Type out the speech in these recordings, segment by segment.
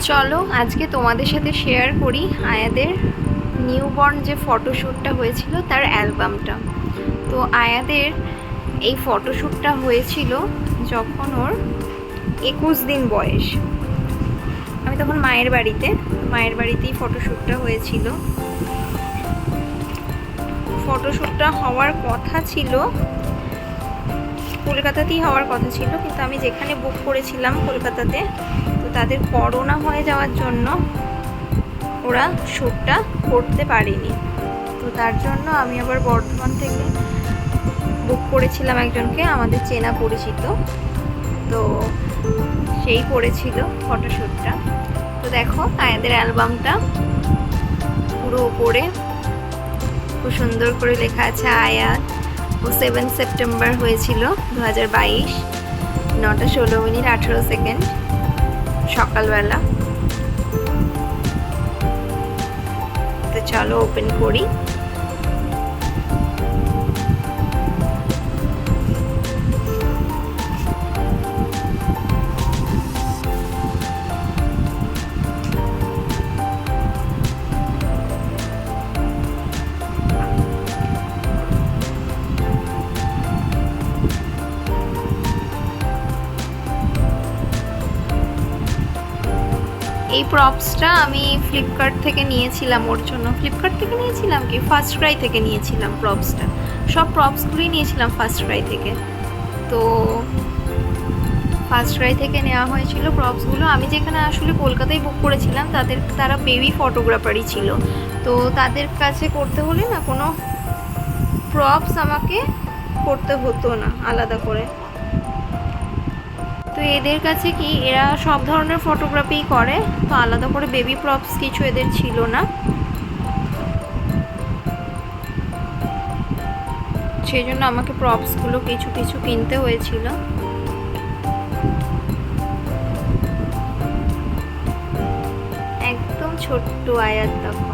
চলো আজকে তোমাদের সাথে শেয়ার করি আয়াদের নিউবর্ন যে ফটোশ্যুটটা হয়েছিল তার অ্যালবামটা। তো আয়াদের এই ফটোশ্যুটটা হয়েছিল যখন ওর 21 দিন বয়স। আমি তখন মায়ের বাড়িতেই ফটোশ্যুটটা হয়েছিল। ফটোশ্যুটটা হওয়ার কথা ছিল কলকাতাতেই হওয়ার কথা ছিল, কিন্তু আমি যেখানে বুক করেছিলাম কলকাতাতে, তো তাদের করোনা হয়ে যাওয়ার জন্য ওরা শ্যুটটা করতে পারেনি। তো তার জন্য আমি আবার বর্ধমান থেকে বুক করেছিলাম একজনকে, আমাদের চেনা পরিচিত, তো সেই করেছিল ফটোশ্যুটটা। তো দেখো আয়াদের অ্যালবামটা পুরো ওপরে খুব সুন্দর করে লেখা আছে আয়া। ও 7 সেপ্টেম্বর হয়েছিল 2022, 9:16:18 সকালবেলা। তো চলো ওপেন করি। এই প্রপসটা আমি ফ্লিপকার্ট থেকে নিয়েছিলাম ওর জন্য। ফ্লিপকার্ট থেকে নিয়েছিলাম কি ফার্স্ট ক্রাই থেকে নিয়েছিলাম প্রপসটা। সব প্রপসগুলোই নিয়েছিলাম ফার্স্ট ক্রাই থেকে। তো ফার্স্ট ক্রাই থেকে নেওয়া হয়েছিল প্রপসগুলো। আমি যেখানে আসলে কলকাতায় বুক করেছিলাম তারা বেবি ফটোগ্রাফারই ছিল। তো তাদের কাছে করতে হলে না কোনো প্রপস আমাকে করতে হতো না আলাদা করে। তো এদের কাছে কি এরা সব ধরনের ফটোগ্রাফি করে, তো আলাদা করে বেবি প্রপস কিছু এদের ছিল না, সেই জন্য আমাকে প্রপসগুলো কিছু কিছু কিনতে হয়েছিল। একদম ছোট্ট আয়াত তখন।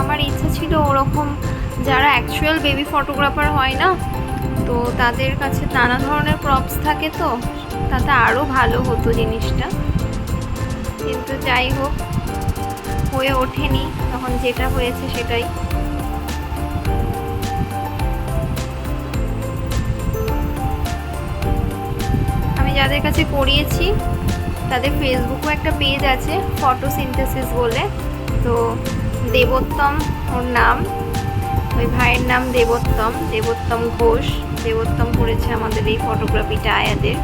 আমার ইচ্ছা ছিল ওরকম যারা অ্যাকচুয়াল বেবি ফটোগ্রাফার হয় না, তো তাদের কাছে নানা ধরনের প্রপস থাকে, তো তাতে আরও ভালো হতো জিনিসটা। কিন্তু যাই হোক, হয়ে ওঠেনি, তখন যেটা হয়েছে সেটাই। আমি যাদের কাছে করিয়েছি তাদের ফেসবুকেও একটা পেজ আছে ফটোসিনথেসিস বলে। তো দেবোত্তম ওর নাম, ওই ভাইয়ের নাম দেবোত্তম ঘোষ। দেবোত্তম করেছে আমাদের এই ফটোগ্রাফিটা আয়াদের।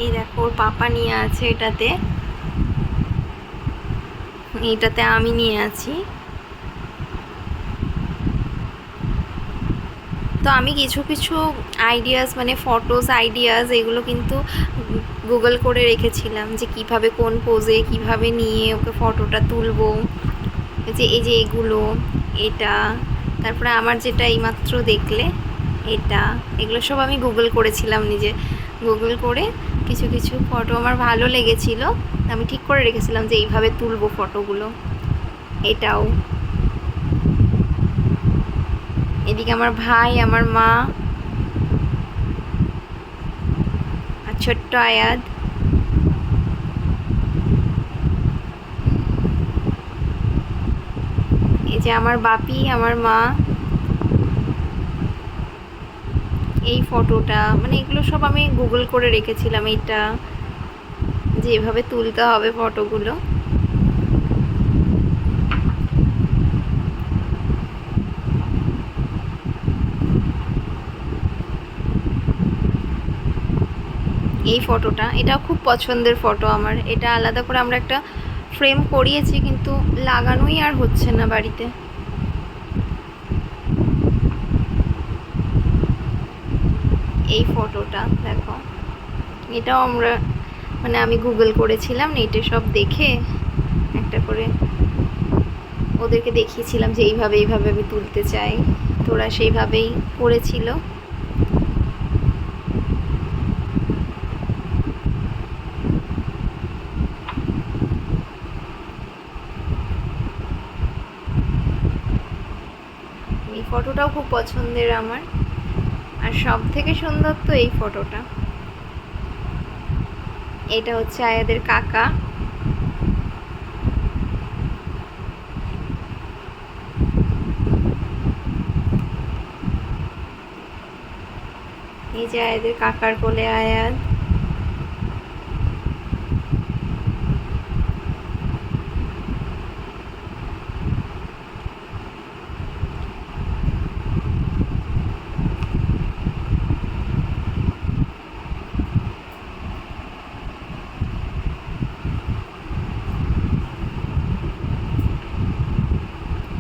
এই দেখো ওর পাপা নিয়ে আছে এটাতে আমি নিয়ে আছি। তো আমি কিছু কিছু আইডিয়াস মানে ফটোস আইডিয়াস এগুলো কিন্তু গুগল করে রেখেছিলাম, যে কিভাবে কোন পোজে কিভাবে নিয়ে ওকে ফটোটা তুলবো। এই যে এগুলো, এটা, তারপরে আমার যেটা এইমাত্র দেখলে এটা, এগুলো সব আমি গুগল করেছিলাম নিজে। গুগল করে কিছু কিছু ফটো আমার ভালো লেগেছিল, আমি ঠিক করে রেখেছিলাম যে এইভাবে তুলবো ফটোগুলো। এটাও, এদিকে আমার ভাই, আমার মা আর ছোট্ট আয়াদ। এই যে আমার বাপি, আমার মা। এই ফটোটা মানে এগুলো সব আমি গুগল করে রেখেছিলাম, এটা যে এভাবে তুলতে হবে ফটোগুলো। এই ফটোটা, এটাও খুব পছন্দের ফটো আমার। এটা আলাদা করে আমরা একটা ফ্রেম করিয়েছি, কিন্তু লাগানোই আর হচ্ছে না বাড়িতে। এই ফটোটা দেখো, এটাও আমরা মানে আমি গুগল করেছিলাম, নেটে সব দেখে একটা করে ওদেরকে দেখিয়েছিলাম যে এইভাবে এইভাবে আমি তুলতে চাই, তো ওরা সেইভাবেই করেছিল। এই ফটোটাও খুব পছন্দের আমার, আর সব থেকে সুন্দর তো এই ফটোটা। এটা হচ্ছে আয়াদের কাকা। এই যে আয়াদের কাকার কোলে আয়াত।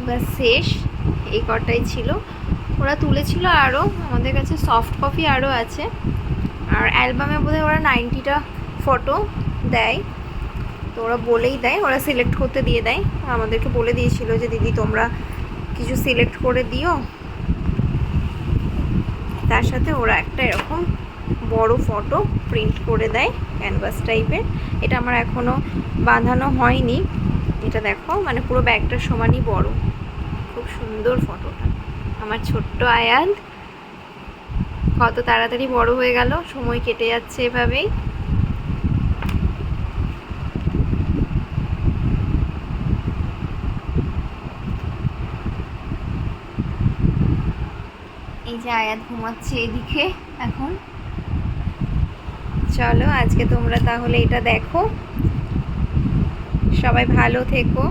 ব্যাস শেষ, এই কটাই ছিল। ওরা তুলেছিল আরও, আমাদের কাছে সফট কপি আরও আছে। আর অ্যালবামে বোধহয় ওরা 90টা ফটো দেয়, তো ওরা বলেই দেয়, ওরা সিলেক্ট করতে দিয়ে দেয়। আমাদেরকে বলে দিয়েছিল যে দিদি তোমরা কিছু সিলেক্ট করে দিও। তার সাথে ওরা একটা এরকম বড় ফটো প্রিন্ট করে দেয়, ক্যানভাস টাইপের। এটা আমার এখনও বাঁধানো হয়নি। এটা দেখো, মানে পুরো ব্যাগটার সমানই বড়। খুব সুন্দর ফটোটা। আমার ছোট্ট আয়াত কত তাড়াতাড়ি বড় হয়ে গেল, সময় কেটে যাচ্ছে এভাবেই। এই যে আয়াত ঘুমাচ্ছে এদিকে এখন। চলো আজকে তোমরা তাহলে এটা দেখো, সবাই ভালো থেকো।